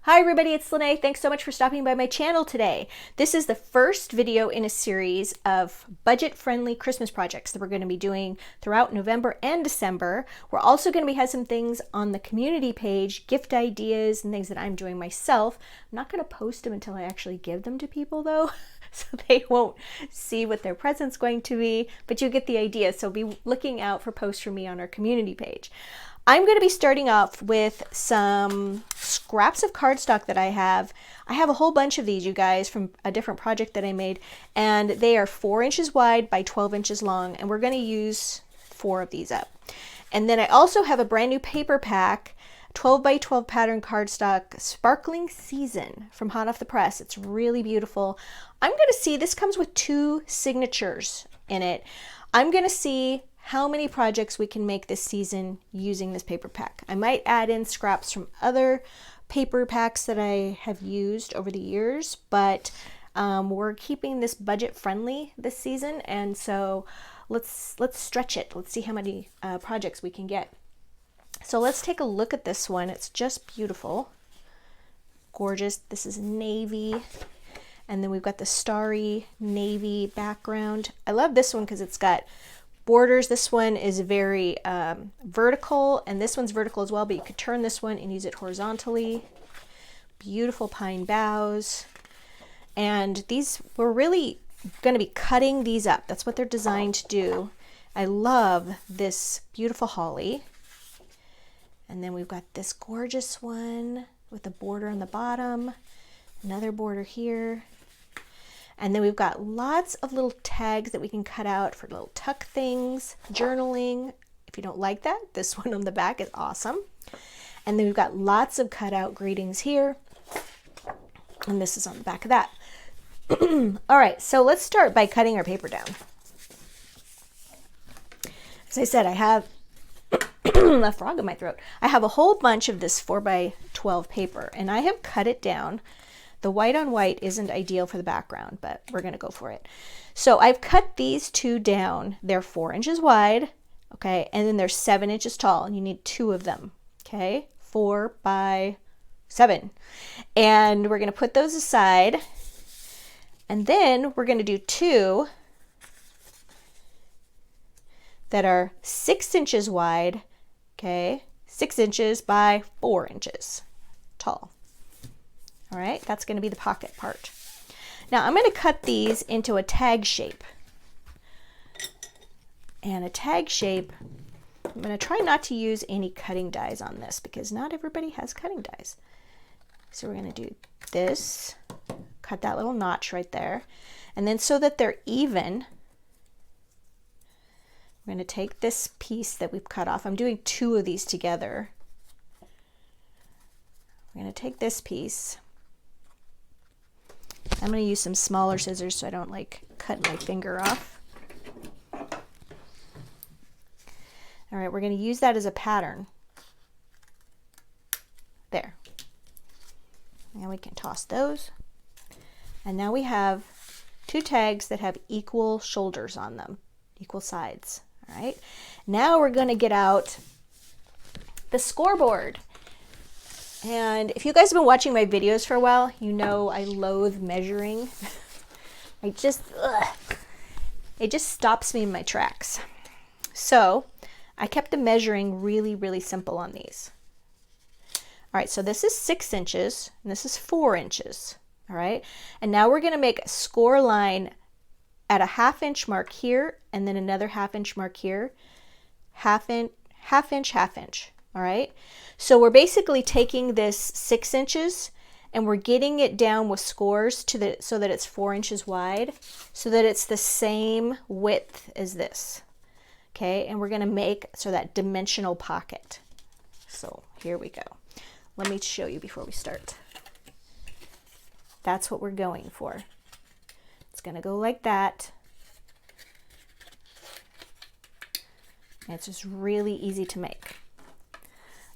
Hi everybody, it's Lene. Thanks so much for stopping by my channel today. This is the first video in a series of budget-friendly Christmas projects that we're going to be doing throughout November and December. We're also going to have some things on the community page, gift ideas and things that I'm doing myself. I'm not going to post them until I actually give them to people though, so they won't see what their present's going to be, but you get the idea. So be looking out for posts from me on our community page. I'm going to be starting off with some scraps of cardstock that I have. I have a whole bunch of these, you guys, from a different project that I made, and they are 4 inches wide by 12 inches long, and we're going to use 4 of these up. And then I also have a brand new paper pack, 12 by 12 pattern cardstock, Sparkling Season from hot off the press. It's really beautiful. I'm going to see, this comes with 2 signatures in it. I'm going to see how many projects we can make this season using this paper pack. I might add in scraps from other paper packs that I have used over the years, but we're keeping this budget friendly this season, and so let's stretch it. Let's see how many projects we can get. So let's take a look at this one. It's just beautiful, gorgeous. This is navy, and then we've got the starry navy background. I love this one because it's got borders. This one is very vertical, and this one's vertical as well, but you could turn this one and use it horizontally. Beautiful pine boughs. And these, we're really going to be cutting these up. That's what they're designed to do. I love this beautiful holly. And then we've got this gorgeous one with a border on the bottom, another border here. And then we've got lots of little tags that we can cut out for little tuck things, journaling. If you don't like that, this one on the back is awesome. And then we've got lots of cutout greetings here. And this is on the back of that. All right, so let's start by cutting our paper down. As I said, I have a frog in my throat. I have a whole bunch of this 4 by 12 paper, and I have cut it down. The white on white isn't ideal for the background, but we're going to go for it. So I've cut these 2 down. They're 4 inches wide, okay, and then they're 7 inches tall, and you need 2 of them, okay, 4 by 7. And we're going to put those aside, and then we're going to do 2 that are 6 inches wide, okay, 6 inches by 4 inches tall. All right, that's going to be the pocket part. Now I'm going to cut these into a tag shape. And a tag shape, I'm going to try not to use any cutting dies on this because not everybody has cutting dies. So we're going to do this, cut that little notch right there. And then so that they're even, we're going to take this piece that we've cut off. I'm doing 2 of these together. We're going to take this piece. I'm going to use some smaller scissors so I don't like cut my finger off. All right, we're going to use that as a pattern. There. And we can toss those. And now we have 2 tags that have equal shoulders on them, equal sides. All right. Now we're going to get out the scoreboard. And if you guys have been watching my videos for a while, you know I loathe measuring. It just stops me in my tracks. So I kept the measuring really, really simple on these. All right, so this is 6 inches and this is 4 inches. All right, and now we're going to make a score line at a 1/2 inch mark here, and then another 1/2 inch mark here, 1/2 inch, 1/2 inch, 1/2 inch. All right, so we're basically taking this 6 inches and we're getting it down with scores to so that it's 4 inches wide, so that it's the same width as this. Okay, and we're going to make so that dimensional pocket. So here we go. Let me show you before we start. That's what we're going for. It's going to go like that. And it's just really easy to make.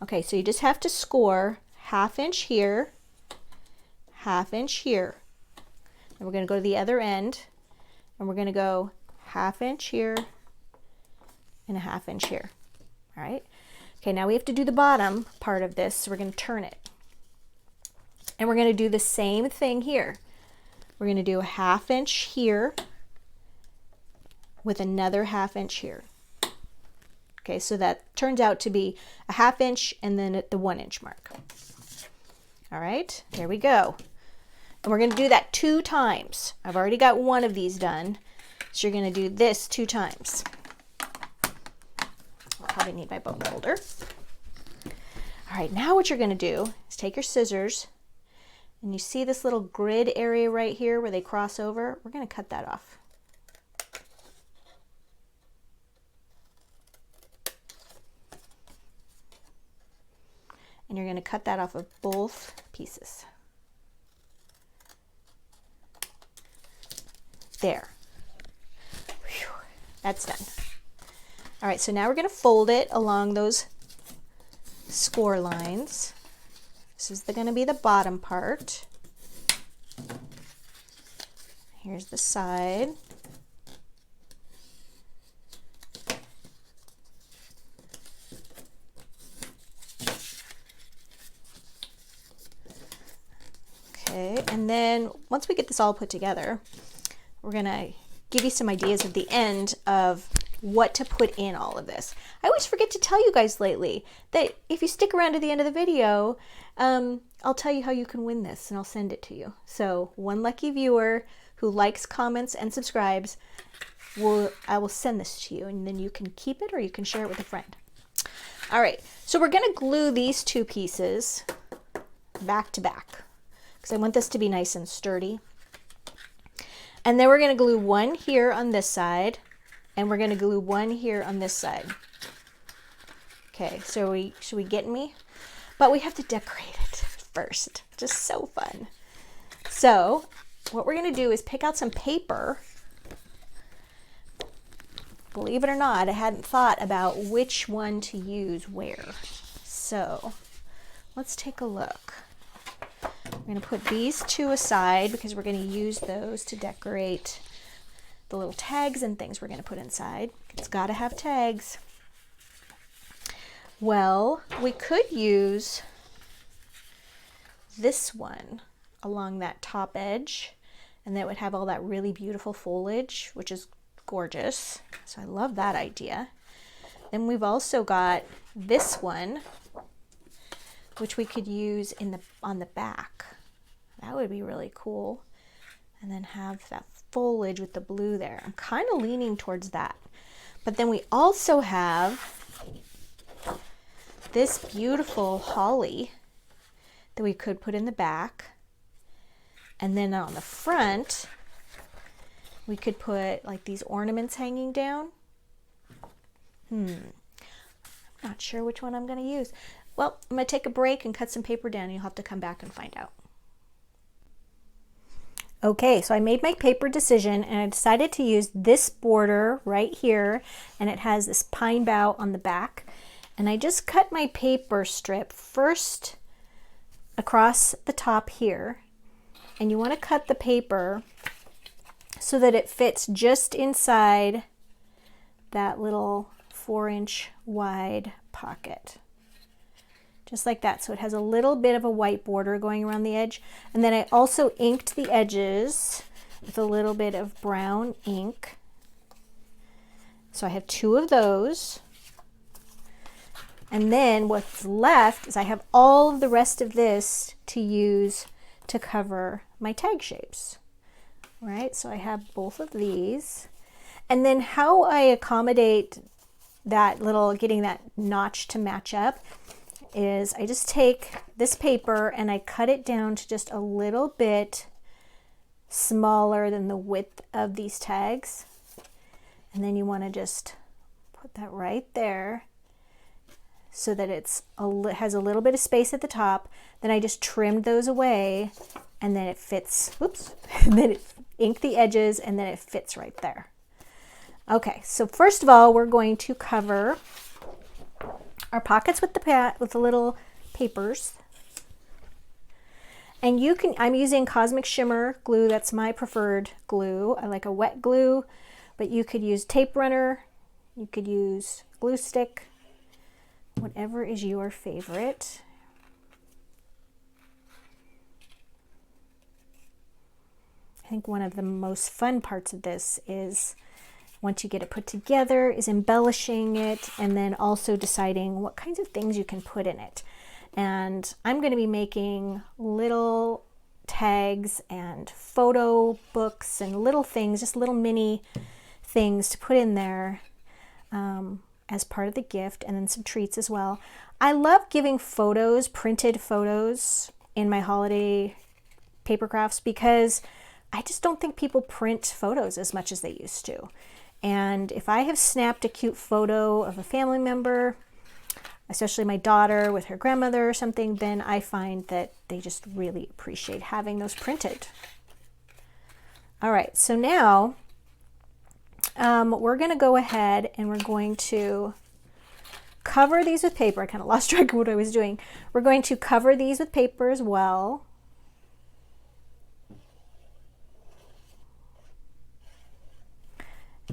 Okay, so you just have to score 1/2 inch here, 1/2 inch here. And we're going to go to the other end, and we're going to go 1/2 inch here and a 1/2 inch here. All right. Okay, now we have to do the bottom part of this, so we're going to turn it. And we're going to do the same thing here. We're going to do a 1/2 inch here with another 1/2 inch here. Okay, so that turns out to be a 1/2 inch and then at the 1 inch mark. All right, there we go. And we're going to do that 2 times. I've already got one of these done. So you're going to do this 2 times. I'll probably need my bone folder. All right, now what you're going to do is take your scissors, and you see this little grid area right here where they cross over? We're going to cut that off. And you're going to cut that off of both pieces. There. Whew, that's done. All right, so now we're going to fold it along those score lines. This is going to be the bottom part. Here's the side. Okay, and then once we get this all put together, we're going to give you some ideas at the end of what to put in all of this. I always forget to tell you guys lately that if you stick around to the end of the video, I'll tell you how you can win this and I'll send it to you. So one lucky viewer who likes, comments, and subscribes, I will send this to you, and then you can keep it or you can share it with a friend. All right, so we're going to glue these 2 pieces back to back because I want this to be nice and sturdy. And then we're going to glue one here on this side, and we're going to glue one here on this side. Okay, so should we get me? But we have to decorate it first. Just so fun. So what we're going to do is pick out some paper. Believe it or not, I hadn't thought about which one to use where. So let's take a look. We're going to put these 2 aside because we're going to use those to decorate the little tags and things we're going to put inside. It's got to have tags. Well, we could use this one along that top edge, and that would have all that really beautiful foliage, which is gorgeous. So I love that idea. Then we've also got this one, which we could use on the back. That would be really cool. And then have that foliage with the blue there. I'm kind of leaning towards that. But then we also have this beautiful holly that we could put in the back. And then on the front, we could put like these ornaments hanging down. I'm not sure which one I'm going to use. Well, I'm going to take a break and cut some paper down, and you'll have to come back and find out. Okay, so I made my paper decision, and I decided to use this border right here, and it has this pine bough on the back. And I just cut my paper strip first across the top here, and you want to cut the paper so that it fits just inside that little 4-inch wide pocket. Just like that. So it has a little bit of a white border going around the edge. And then I also inked the edges with a little bit of brown ink. So I have 2 of those. And then what's left is I have all of the rest of this to use to cover my tag shapes. Right? So I have both of these. And then how I accommodate that little, getting that notch to match up, is I just take this paper and I cut it down to just a little bit smaller than the width of these tags. And then you want to just put that right there so that it has a little bit of space at the top. Then I just trimmed those away, and then it fits, whoops, and then it inked the edges, and then it fits right there. Okay, so first of all, we're going to cover our pockets with the little papers. And you can, I'm using Cosmic Shimmer glue. That's my preferred glue. I like a wet glue, but you could use tape runner, you could use glue stick, whatever is your favorite. I think one of the most fun parts of this is, once you get it put together, is embellishing it and then also deciding what kinds of things you can put in it. And I'm going to be making little tags and photo books and little things, just little mini things to put in there as part of the gift, and then some treats as well. I love giving photos, printed photos, in my holiday paper crafts because I just don't think people print photos as much as they used to. And if I have snapped a cute photo of a family member, especially my daughter with her grandmother or something, then I find that they just really appreciate having those printed. All right, so now we're going to go ahead and we're going to cover these with paper. I kind of lost track of what I was doing. We're going to cover these with paper as well.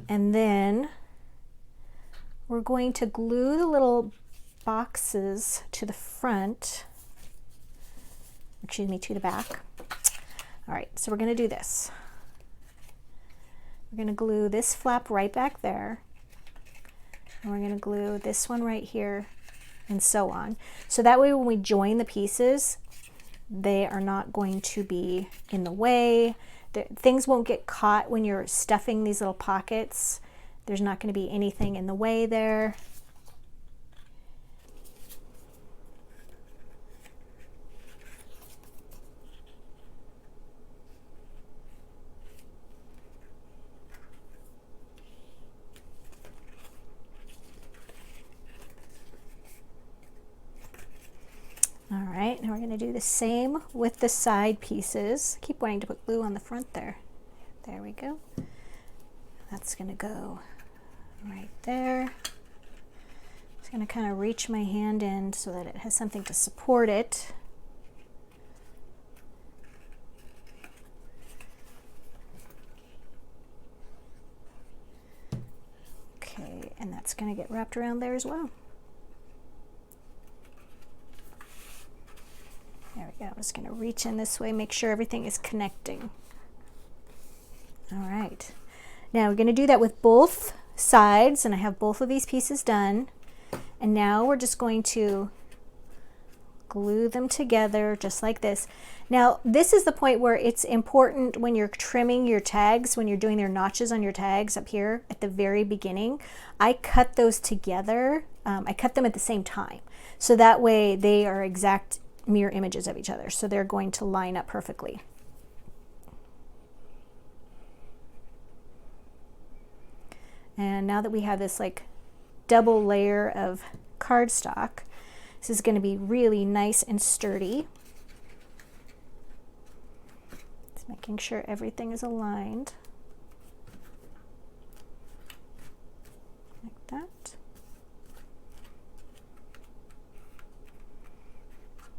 And then we're going to glue the little boxes to the front, excuse me, to the back. All right, so we're going to do this. We're going to glue this flap right back there, and we're going to glue this one right here, and so on. So that way when we join the pieces, they are not going to be in the way. Things won't get caught when you're stuffing these little pockets. There's not going to be anything in the way there. All right, now we're going to do the same with the side pieces. I keep wanting to put glue on the front there. There we go. That's going to go right there. Just going to kind of reach my hand in so that it has something to support it. Okay, and that's going to get wrapped around there as well. There we go. I'm just going to reach in this way, make sure everything is connecting. All right. Now we're going to do that with both sides, and I have both of these pieces done. And now we're just going to glue them together just like this. Now this is the point where it's important when you're trimming your tags, when you're doing their notches on your tags up here at the very beginning. I cut those together. I cut them at the same time. So that way they are exact mirror images of each other, so they're going to line up perfectly. And now that we have this like double layer of cardstock, this is going to be really nice and sturdy. Just making sure everything is aligned like that.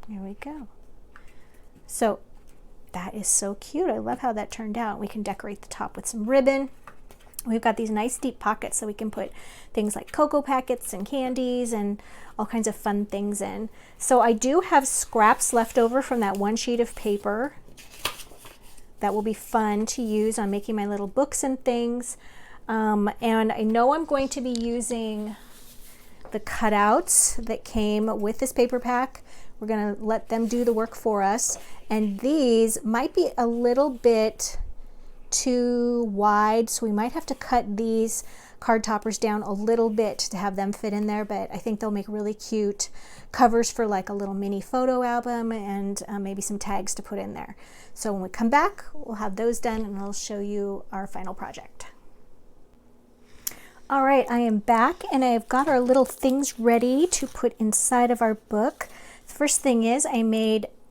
There we go. So that is so cute. I love how that turned out. We can decorate the top with some ribbon. We've got these nice deep pockets so we can put things like cocoa packets and candies and all kinds of fun things in. So I do have scraps left over from that one sheet of paper that will be fun to use on making my little books and things. And I know I'm going to be using the cutouts that came with this paper pack. We're going to let them do the work for us. And these might be a little bit too wide, so we might have to cut these card toppers down a little bit to have them fit in there, but I think they'll make really cute covers for like a little mini photo album and maybe some tags to put in there. So when we come back, we'll have those done and I'll show you our final project. All right, I am back and I've got our little things ready to put inside of our book. The first thing is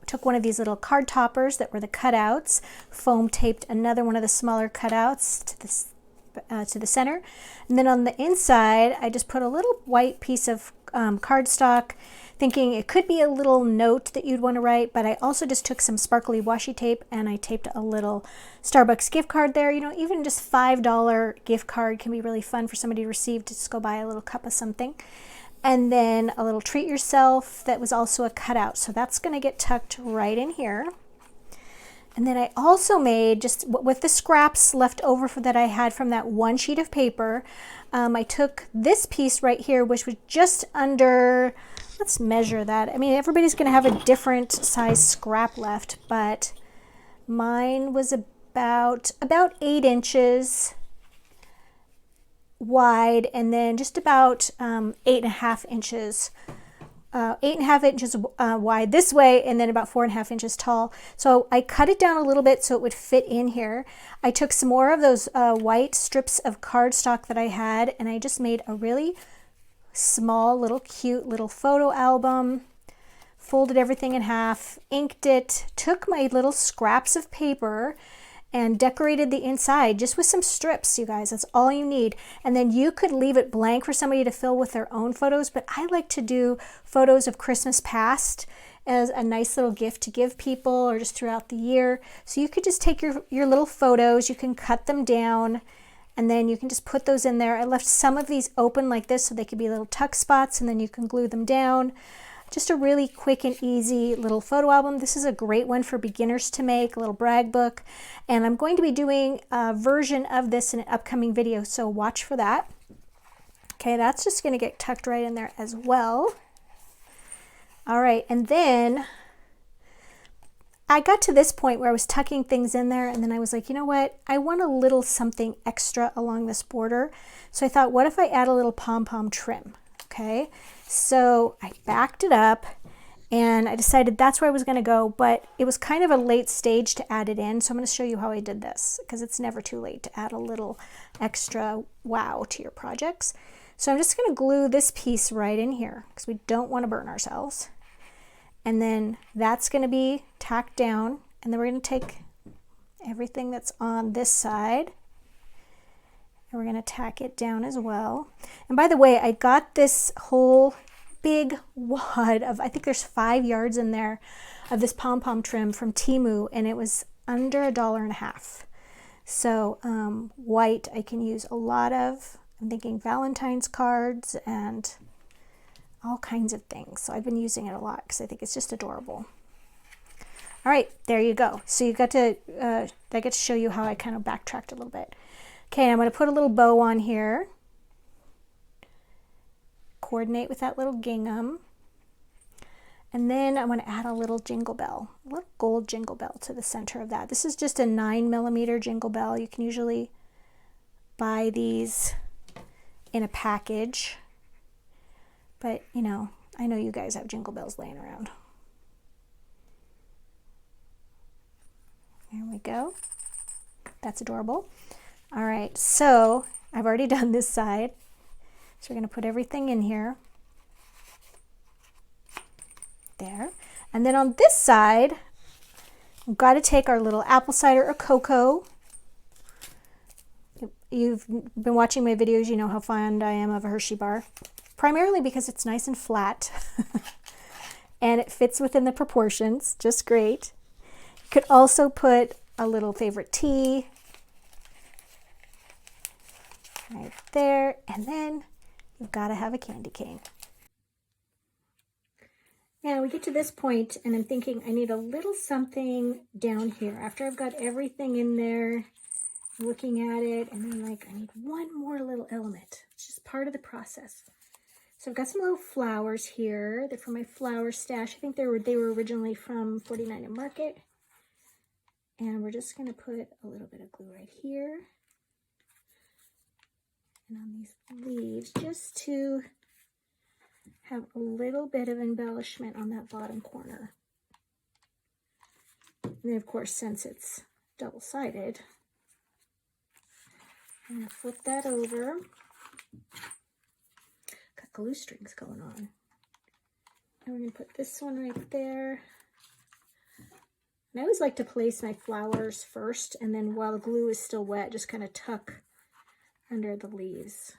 took one of these little card toppers that were the cutouts, foam taped another one of the smaller cutouts to the center, and then on the inside I just put a little white piece of cardstock, thinking it could be a little note that you'd want to write, but I also just took some sparkly washi tape and I taped a little Starbucks gift card there. You know, even just $5 gift card can be really fun for somebody to receive, to just go buy a little cup of something. And then a little treat yourself that was also a cutout. So that's going to get tucked right in here. And then I also made, just with the scraps left over that I had from that one sheet of paper, I took this piece right here, which was just under, let's measure that. I mean, everybody's going to have a different size scrap left, but mine was about 8 inches wide, and then just about 8.5 inches 8.5 inches wide this way, and then about 4.5 inches tall. So I cut it down a little bit so it would fit in here. I took some more of those white strips of cardstock that I had, and I just made a really small, little cute little photo album. Folded everything in half, inked it, took my little scraps of paper and decorated the inside just with some strips, you guys. That's all you need. And then you could leave it blank for somebody to fill with their own photos, but I like to do photos of Christmas past as a nice little gift to give people, or just throughout the year. So you could just take your little photos, you can cut them down, and then you can just put those in there. I left some of these open like this so they could be little tuck spots, and then you can glue them down. Just a really quick and easy little photo album. This is a great one for beginners to make, a little brag book. And I'm going to be doing a version of this in an upcoming video, so watch for that. Okay, that's just going to get tucked right in there as well. All right, and then I got to this point where I was tucking things in there, and then I was like, you know what? I want a little something extra along this border. So I thought, what if I add a little pom-pom trim? Okay, so I backed it up and I decided that's where I was going to go, but it was kind of a late stage to add it in. So I'm going to show you how I did this, because it's never too late to add a little extra wow to your projects. So I'm just going to glue this piece right in here because we don't want to burn ourselves. And then that's going to be tacked down. And then we're going to take everything that's on this side, and we're going to tack it down as well. And by the way, I got this whole big wad of, I think there's 5 yards in there, of this pom-pom trim from Temu, and it was under $1.50. So white I can use a lot of. I'm thinking Valentine's cards and all kinds of things. So I've been using it a lot because I think it's just adorable. All right, there you go. So you got to, I get to show you how I kind of backtracked a little bit. Okay, I'm going to put a little bow on here. Coordinate with that little gingham. And then I'm going to add a little jingle bell, a little gold jingle bell to the center of that. This is just a 9mm jingle bell. You can usually buy these in a package. But, you know, I know you guys have jingle bells laying around. There we go. That's adorable. All right, so I've already done this side. So we're going to put everything in here. There. And then on this side, we've got to take our little apple cider or cocoa. You've been watching my videos, you know how fond I am of a Hershey bar. Primarily because it's nice and flat. And it fits within the proportions, just great. You could also put a little favorite tea right there, and then you've got to have a candy cane. Now we get to this point and I'm thinking I need a little something down here. After I've got everything in there, looking at it, and then like, I need one more little element. It's just part of the process. So I've got some little flowers here. They're from my flower stash. I think they were originally from 49 and Market. And we're just going to put a little bit of glue right here. And on these leaves, just to have a little bit of embellishment on that bottom corner. And then, of course, since it's double-sided, I'm going to flip that over. Got glue strings going on. And we're going to put this one right there. And I always like to place my flowers first, and then while the glue is still wet, just kind of tuck under the leaves.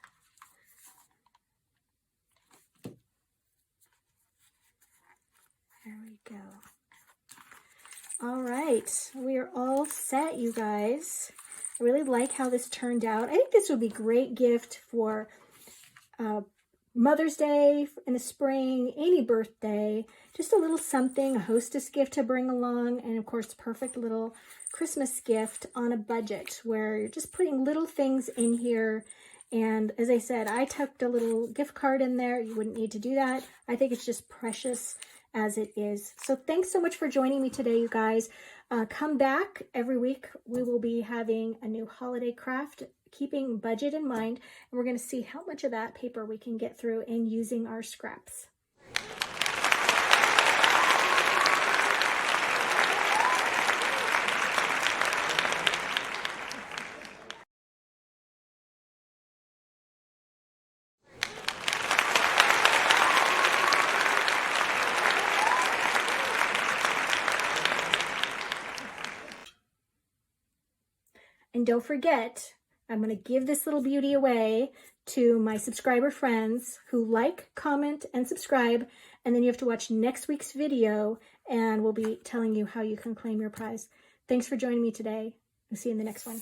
There we go. All right, we are all set, you guys. I really like how this turned out. I think this would be a great gift for Mother's Day in the spring, any birthday, just a little something, a hostess gift to bring along, and of course, perfect little Christmas gift on a budget where you're just putting little things in here. And as I said, I tucked a little gift card in there. You wouldn't need to do that. I think it's just precious as it is. So thanks so much for joining me today, you guys. Come back every week. We will be having a new holiday craft, keeping budget in mind, and we're going to see how much of that paper we can get through in using our scraps. And don't forget, I'm going to give this little beauty away to my subscriber friends who like, comment, and subscribe. And then you have to watch next week's video and we'll be telling you how you can claim your prize. Thanks for joining me today. I'll see you in the next one.